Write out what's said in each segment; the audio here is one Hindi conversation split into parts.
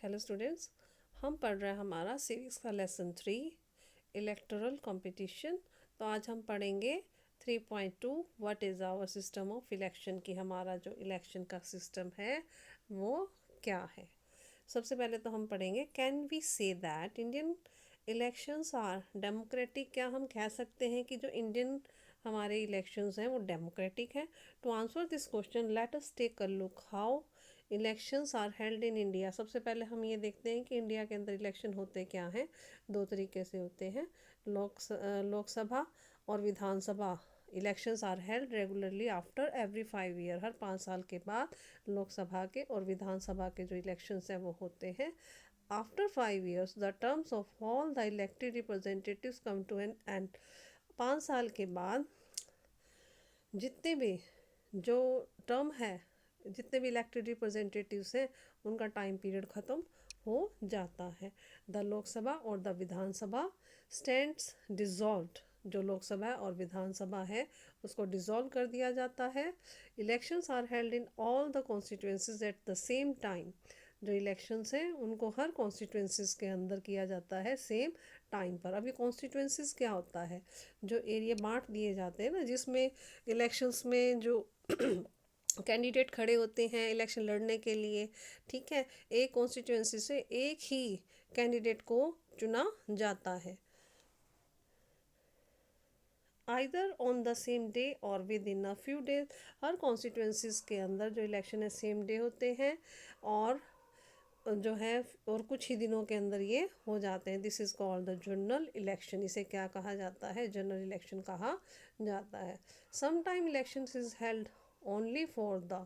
हेलो स्टूडेंट्स, हम पढ़ रहे हैं हमारा सिविक्स का लेसन 3 इलेक्टोरल कंपटीशन। तो आज हम पढ़ेंगे 3.2 what is our system of election की हमारा जो इलेक्शन का सिस्टम है वो क्या है। सबसे पहले तो हम पढ़ेंगे can we say that Indian elections are democratic. क्या हम कह सकते हैं कि जो इंडियन हमारे इलेक्शंस हैं वो डेमोक्रेटिक हैं। To answer this question let us take a look how elections are held in India. सबसे पहले हम ये देखते हैं कि इंडिया के अंदर इलेक्शन होते क्या हैं। दो तरीके से होते हैं, लोकसभा और Vidhan Sabha. Elections are held regularly after every 5 year. हर 5 साल के बाद लोकसभा के और विधानसभा के जो इलेक्शंस हैं वो होते हैं। After 5 years the terms of all the elected representatives come to an end. 5 साल के बाद जितने भी जो टर्म है, जितने भी इलेक्टेड रिप्रेजेंटेटिव्स हैं उनका टाइम पीरियड ख़त्म हो जाता है। द लोकसभा और द विधानसभा स्टैंड्स डिज़ॉल्व्ड। जो लोकसभा और विधानसभा है उसको डिज़ोल्व कर दिया जाता है। Elections are held in all the constituencies at the same time. जो इलेक्शंस हैं उनको हर कॉन्स्टिट्यूंसीज के अंदर किया जाता है सेम टाइम पर। अभी कॉन्स्टिट्यूंसीज क्या होता है, जो एरिया बांट दिए जाते हैं ना, जिसमें इलेक्शंस में जो कैंडिडेट खड़े होते हैं इलेक्शन लड़ने के लिए, ठीक है, एक कॉन्स्टिट्यूंसी से एक ही कैंडिडेट को चुना जाता है, either on the same day और within a few days. हर कॉन्स्टिट्यूंसीज के अंदर जो इलेक्शन है सेम डे होते हैं और जो है और कुछ ही दिनों के अंदर ये हो जाते हैं। This is called the general election. इसे क्या कहा जाता है? जनरल इलेक्शन कहा जाता है। Some time election is held only for the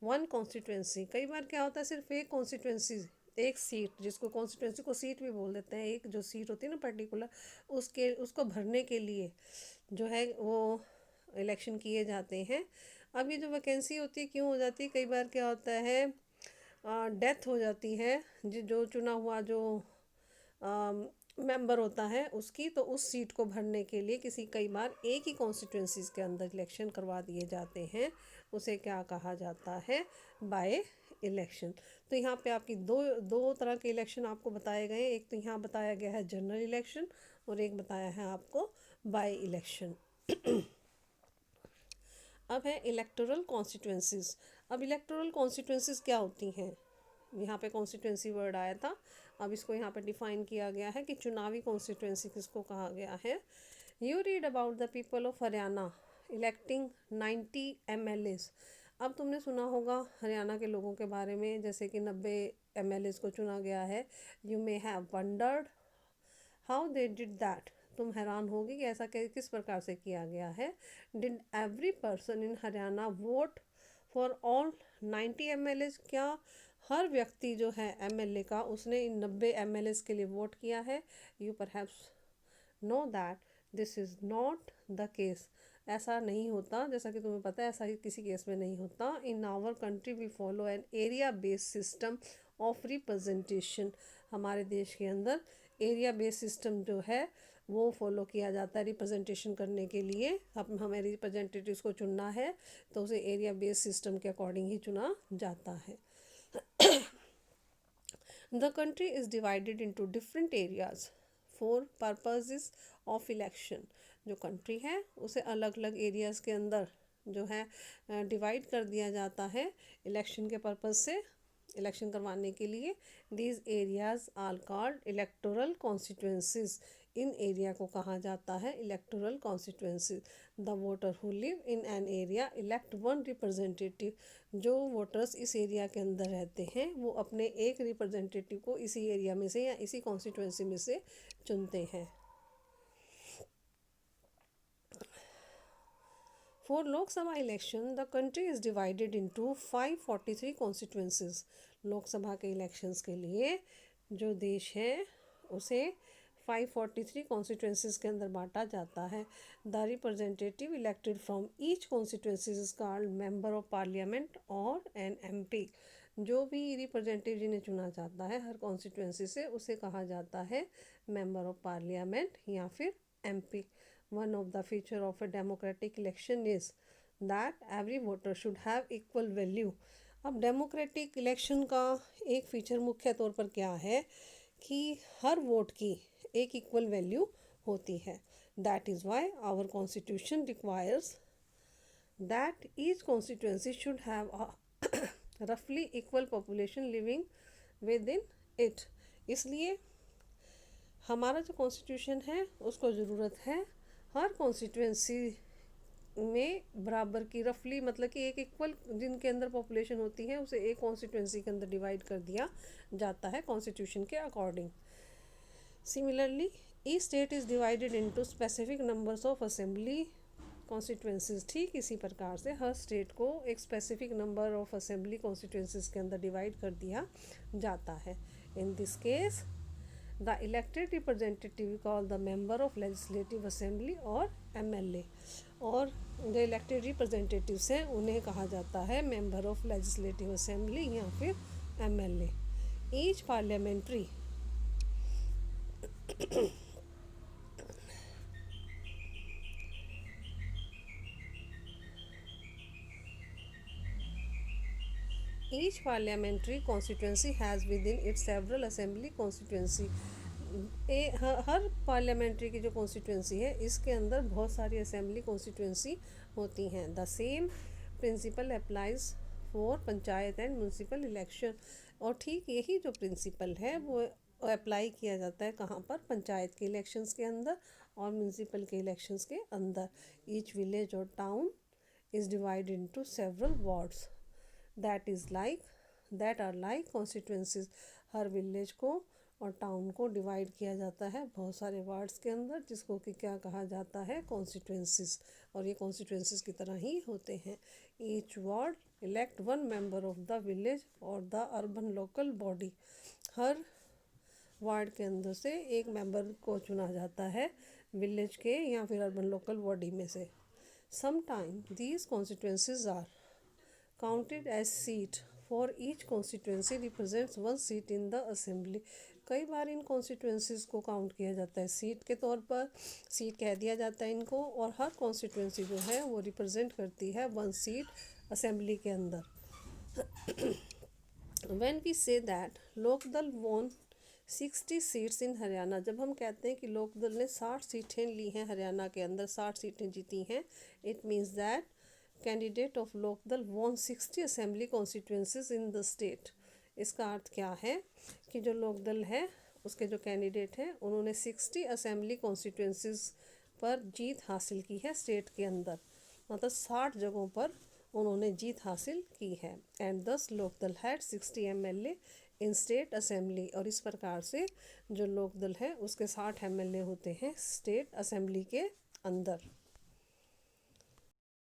one constituency. कई बार क्या होता है, सिर्फ एक कॉन्स्टिट्यूंसी, एक सीट, जिसको कॉन्स्टिट्यूंसी को सीट भी बोल देते हैं, एक जो सीट होती है ना पर्टिकुलर, उसको भरने के लिए जो है वो इलेक्शन किए जाते हैं। अब ये जो वैकेंसी होती है क्यों हो जाती है? कई बार क्या होता है, डेथ हो जाती है जो चुना हुआ जो मेंबर होता है उसकी, तो उस सीट को भरने के लिए कई बार एक ही कॉन्स्टिट्यूंसीज के अंदर इलेक्शन करवा दिए जाते हैं। उसे क्या कहा जाता है? By election. तो यहाँ पे आपकी दो दो तरह के इलेक्शन आपको बताए गए। एक तो यहाँ बताया गया है जनरल इलेक्शन और एक बताया है आपको बाय इलेक्शन। अब है इलेक्टोरल कॉन्स्टिट्यूंसीज। अब इलेक्टोरल कॉन्स्टिट्यूंसीज क्या होती हैं? यहाँ पे कॉन्स्टिट्यूंसी वर्ड आया था, अब इसको यहाँ पे डिफाइन किया गया है कि चुनावी कॉन्स्टिट्यूंसी किसको कहा गया है। You read about the people of Haryana electing 90 MLAs। अब तुमने सुना होगा हरियाणा के लोगों के बारे में, जैसे कि 90 MLAs को चुना गया है। You may have wondered how they did that. तुम हैरान होगी कि ऐसा किस प्रकार से किया गया है। Did every person in Haryana vote for all 90 MLAs। क्या हर व्यक्ति जो है MLA का, उसने इन 90 MLAs के लिए वोट किया है? You perhaps know that this is not the case. ऐसा नहीं होता, जैसा कि तुम्हें पता है ऐसा ही किसी केस में नहीं होता। In our country we follow an area based system of representation. हमारे देश के अंदर एरिया बेस्ड सिस्टम जो है वो फॉलो किया जाता है रिप्रेजेंटेशन करने के लिए। अब हमें रिप्रेजेंटेटिव्स को चुनना है तो उसे एरिया बेस्ड सिस्टम के अकॉर्डिंग ही चुना जाता है। The country is divided into different areas for purposes of election। जो कंट्री है उसे अलग अलग एरियाज़ के अंदर जो है डिवाइड कर दिया जाता है इलेक्शन के पर्पज़ से, इलेक्शन करवाने के लिए। These areas are called electoral constituencies. इन एरिया को कहा जाता है electoral constituency. The voter who live in an area elect one representative. जो वोटर्स इस एरिया के अंदर रहते हैं वो अपने एक रिप्रेजेंटेटिव को इसी एरिया में से या इसी कॉन्स्टिट्यूंसी में से चुनते हैं। For Lok Sabha election, the country is divided into 543 constituencies। Lok Sabha के इलेक्शंस के लिए जो देश है उसे 543 कॉन्स्टिट्यूंसीज के अंदर बांटा जाता है। The representative elected from each constituency is called member of parliament और एन MP। जो भी रिप्रेजेंटेटिव जिन्हें चुना जाता है हर कॉन्स्टिट्यूंसी से उसे कहा जाता है मेंबर ऑफ पार्लियामेंट या फिर MP। One of the feature of a democratic election is that every voter should have equal value। अब डेमोक्रेटिक इलेक्शन का एक फीचर मुख्य तौर पर क्या है कि हर वोट की एक इक्वल वैल्यू होती है. That is why our constitution requires that each constituency should have a roughly equal population living within it. इसलिए हमारा जो कॉन्स्टिट्यूशन है उसको ज़रूरत है हर कॉन्स्टिट्यूंसी में बराबर की रफली मतलब कि एक इक्वल जिनके अंदर पॉपुलेशन होती है उसे एक कॉन्स्टिट्यूंसी के अंदर डिवाइड कर दिया जाता है कॉन्स्टिट्यूशन के according. Similarly each state is divided into specific numbers of assembly constituencies. ठीक इसी प्रकार से हर स्टेट को एक specific number of assembly constituencies के अंदर डिवाइड कर दिया जाता है. In this case the elected representative call the member of legislative assembly और MLA. और जो इलेक्टेड रिप्रेजेंटेटिव्स हैं उन्हें कहा जाता है मेंबर ऑफ लेजिस्लेटिव असेंबली या फिर MLA. Each parliamentary Each parliamentary constituency has within its several assembly constituency. Her parliamentary की जो कॉन्स्टिट्यूंसी है इसके अंदर बहुत सारी असेंबली कॉन्स्टिट्यूंसी होती हैं. The same principle applies for panchayat and municipal election. और ठीक यही जो प्रिंसिपल है वो अप्लाई किया जाता है कहाँ पर, पंचायत के इलेक्शंस के अंदर और म्यूनसिपल के इलेक्शंस के अंदर. ईच विलेज और town is divided into several wards that are like constituencies. हर विलेज को और टाउन को डिवाइड किया जाता है बहुत सारे वार्ड्स के अंदर जिसको कि क्या कहा जाता है, कॉन्स्टिट्यूंसीज. और ये कॉन्स्टिट्यूंसीज की तरह ही होते हैं. Each ward elect one member of the village और द अर्बन लोकल बॉडी. हर वार्ड के अंदर से एक मेंबर को चुना जाता है विलेज के या फिर अर्बन लोकल बॉडी में से. Sometime these constituencies are counted as seat for each constituency represents one seat in the assembly. कई बार इन कॉन्स्टिट्यूंसीज को काउंट किया जाता है सीट के तौर पर, सीट कह दिया जाता है इनको, और हर कॉन्स्टिट्यूंसी जो है वो रिप्रेजेंट करती है वन सीट असेंबली के अंदर. When we say that Lokdal won 60 seats in Haryana, जब हम कहते हैं कि लोकदल ने 60 सीटें ली हैं हरियाणा के अंदर, 60 सीटें जीती हैं, it means that candidate of Lokdal won 60 assembly constituencies in the state. इसका अर्थ क्या है कि जो लोकदल है उसके जो कैंडिडेट हैं उन्होंने 60 असेंबली कॉन्स्टिट्यूंसीज पर जीत हासिल की है स्टेट के अंदर, मतलब 60 जगहों पर उन्होंने जीत हासिल की है. And thus Lokdal had 60 MLA in state assembly. और इस प्रकार से जो लोकदल है उसके 60 MLA होते हैं स्टेट असेंबली के अंदर.